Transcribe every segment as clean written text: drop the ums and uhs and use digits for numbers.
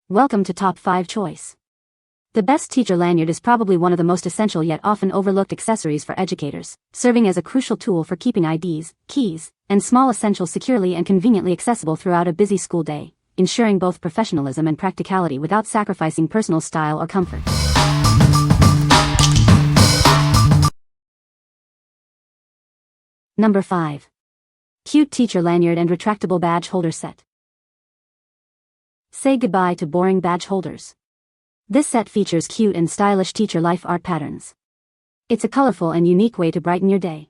Welcome to Top 5 Choice. The best Teacher Lanyard is probably one of the most essential yet often overlooked accessories for educators, serving as a crucial tool for keeping IDs, keys, and small essentials securely and conveniently accessible throughout a busy school day, ensuring both professionalism and practicality without sacrificing personal style or comfort. Number 5. Cute Teacher Lanyard and Retractable Badge Holder Set. Say goodbye to boring badge holders. This set features cute and stylish teacher life art patterns. It's a colorful and unique way to brighten your day.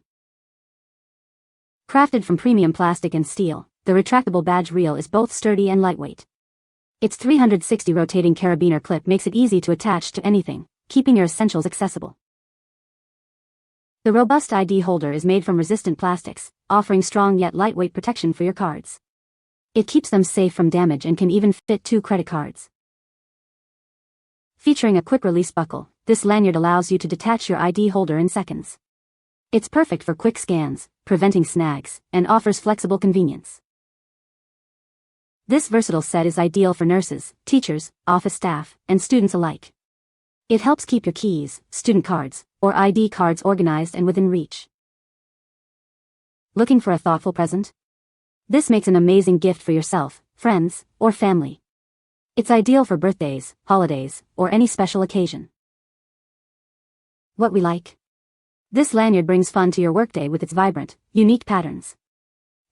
Crafted from premium plastic and steel, the retractable badge reel is both sturdy and lightweight. Its 360 rotating carabiner clip makes it easy to attach to anything, keeping your essentials accessible. The robust ID holder is made from resistant plastics, offering strong yet lightweight protection for your cards. It keeps them safe from damage and can even fit 2 credit cards. Featuring a quick-release buckle, this lanyard allows you to detach your ID holder in seconds. It's perfect for quick scans, preventing snags, and offers flexible convenience. This versatile set is ideal for nurses, teachers, office staff, and students alike. It helps keep your keys, student cards, or ID cards organized and within reach. Looking for a thoughtful present? This makes an amazing gift for yourself, friends, or family. It's ideal for birthdays, holidays, or any special occasion. What we like? This lanyard brings fun to your workday with its vibrant, unique patterns.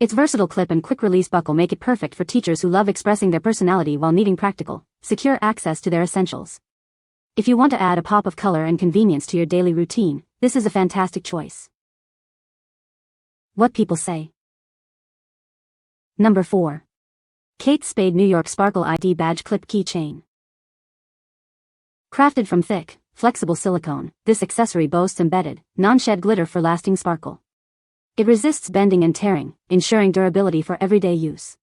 Its versatile clip and quick-release buckle make it perfect for teachers who love expressing their personality while needing practical, secure access to their essentials. If you want to add a pop of color and convenience to your daily routine, this is a fantastic choice. What people say. Number 4. Kate Spade New York Sparkle ID Badge Clip Keychain. Crafted from thick, flexible silicone, this accessory boasts embedded, non-shed glitter for lasting sparkle. It resists bending and tearing, ensuring durability for everyday use.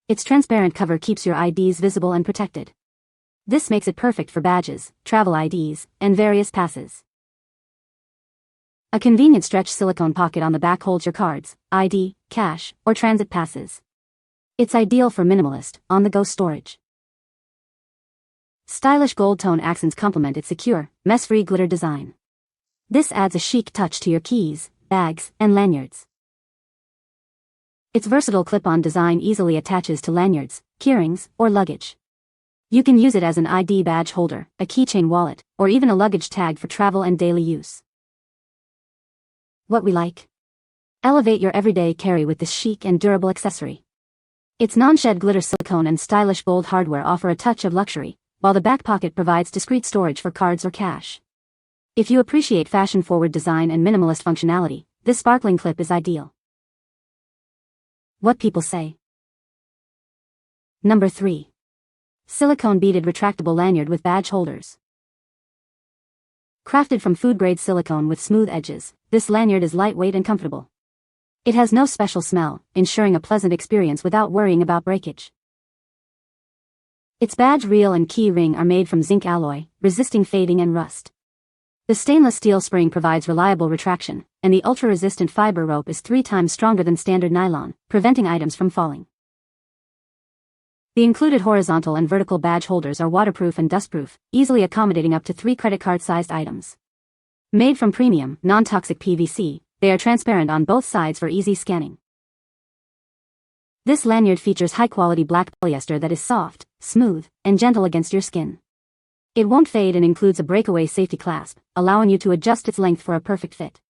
Its transparent cover keeps your IDs visible and protected. This makes it perfect for badges, travel IDs, and various passes. A convenient stretch silicone pocket on the back holds your cards, ID, cash, or transit passes. It's ideal for minimalist, on-the-go storage. Stylish gold tone accents complement its secure, mess-free glitter design. This adds a chic touch to your keys, bags, and lanyards. Its versatile clip-on design easily attaches to lanyards, keyrings, or luggage. You can use it as an ID badge holder, a keychain wallet, or even a luggage tag for travel and daily use. What we like? Elevate your everyday carry with this chic and durable accessory. Its non-shed glitter silicone and stylish gold hardware offer a touch of luxury, while the back pocket provides discreet storage for cards or cash. If you appreciate fashion-forward design and minimalist functionality, this sparkling clip is ideal. What people say. Number 3. Silicone Beaded Retractable Lanyard with Badge Holders. Crafted from food-grade silicone with smooth edges, this lanyard is lightweight and comfortable. It has no special smell, ensuring a pleasant experience without worrying about breakage. Its badge reel and key ring are made from zinc alloy, resisting fading and rust. The stainless steel spring provides reliable retraction, and the ultra-resistant fiber rope is 3 times stronger than standard nylon, preventing items from falling. The included horizontal and vertical badge holders are waterproof and dustproof, easily accommodating up to 3 credit card-sized items. Made from premium, non-toxic PVC, they are transparent on both sides for easy scanning. This lanyard features high-quality black polyester that is soft, smooth, and gentle against your skin. It won't fade and includes a breakaway safety clasp, allowing you to adjust its length for a perfect fit.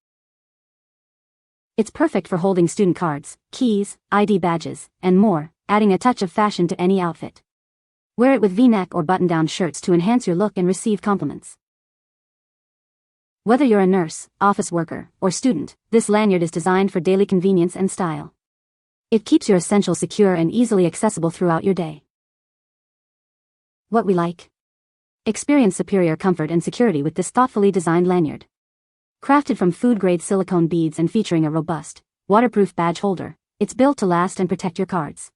It's perfect for holding student cards, keys, ID badges, and more, adding a touch of fashion to any outfit. Wear it with V-neck or button-down shirts to enhance your look and receive compliments. Whether you're a nurse, office worker, or student, this lanyard is designed for daily convenience and style. It keeps your essentials secure and easily accessible throughout your day. What we like? Experience superior comfort and security with this thoughtfully designed lanyard. Crafted from food-grade silicone beads and featuring a robust, waterproof badge holder, it's built to last and protect your cards.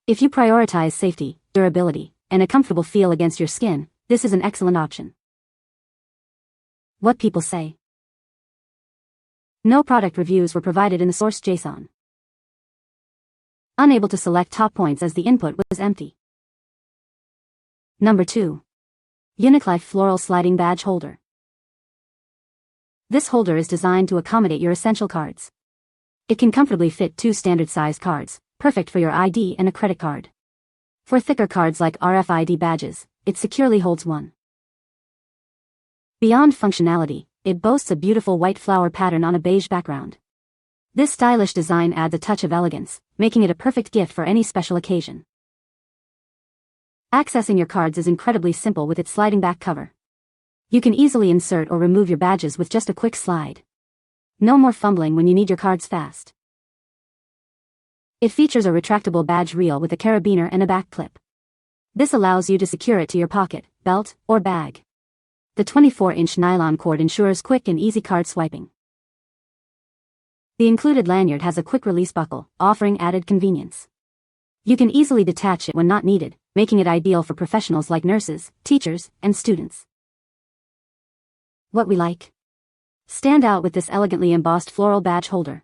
If you prioritize safety, durability, and a comfortable feel against your skin, this is an excellent option. What people say. No product reviews were provided in the source JSON. Unable to select top points as the input was empty. Number 2. Uniclife Floral Sliding Badge Holder. This holder is designed to accommodate your essential cards. It can comfortably fit 2 standard-sized cards, perfect for your ID and a credit card. For thicker cards like RFID badges, it securely holds one. Beyond functionality, it boasts a beautiful white flower pattern on a beige background. This stylish design adds a touch of elegance, making it a perfect gift for any special occasion. Accessing your cards is incredibly simple with its sliding back cover. You can easily insert or remove your badges with just a quick slide. No more fumbling when you need your cards fast. It features a retractable badge reel with a carabiner and a back clip. This allows you to secure it to your pocket, belt, or bag. The 24-inch nylon cord ensures quick and easy card swiping. The included lanyard has a quick-release buckle, offering added convenience. You can easily detach it when not needed, making it ideal for professionals like nurses, teachers, and students. What we like? Stand out with this elegantly embossed floral badge holder.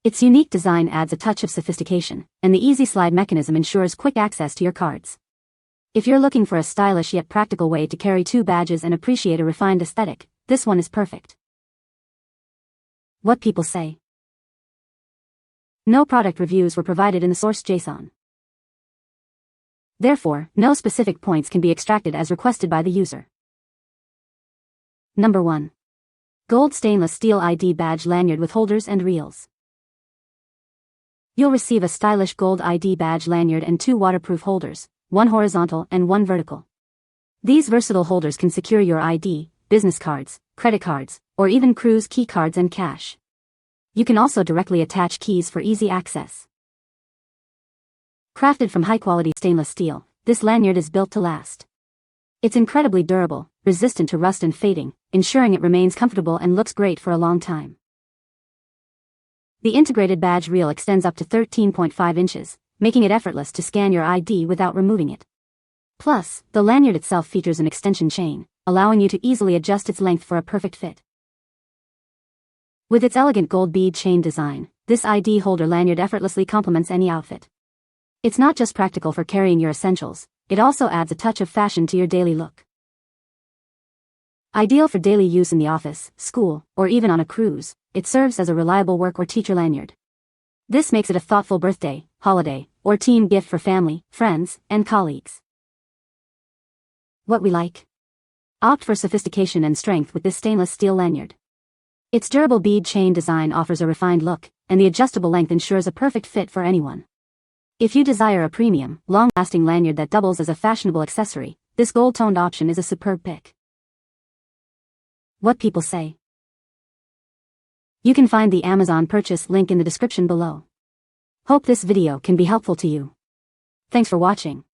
Its unique design adds a touch of sophistication, and the easy slide mechanism ensures quick access to your cards. If you're looking for a stylish yet practical way to carry 2 badges and appreciate a refined aesthetic, this one is perfect. What people say. No product reviews were provided in the source JSON. Therefore, no specific points can be extracted as requested by the user. Number 1. Gold stainless steel ID badge lanyard with holders and reels. You'll receive a stylish gold ID badge lanyard and 2 waterproof holders, one horizontal and one vertical. These versatile holders can secure your ID, business cards, credit cards, or even cruise key cards and cash. You can also directly attach keys for easy access. Crafted from high-quality stainless steel, this lanyard is built to last. It's incredibly durable, resistant to rust and fading, ensuring it remains comfortable and looks great for a long time. The integrated badge reel extends up to 13.5 inches, making it effortless to scan your ID without removing it. Plus, the lanyard itself features an extension chain, allowing you to easily adjust its length for a perfect fit. With its elegant gold bead chain design, this ID holder lanyard effortlessly complements any outfit. It's not just practical for carrying your essentials, it also adds a touch of fashion to your daily look. Ideal for daily use in the office, school, or even on a cruise, it serves as a reliable work or teacher lanyard. This makes it a thoughtful birthday, holiday, or team gift for family, friends, and colleagues. What we like? Opt for sophistication and strength with this stainless steel lanyard. Its durable bead chain design offers a refined look, and the adjustable length ensures a perfect fit for anyone. If you desire a premium, long-lasting lanyard that doubles as a fashionable accessory, this gold-toned option is a superb pick. What people say. You can find the Amazon purchase link in the description below. Hope this video can be helpful to you. Thanks for watching.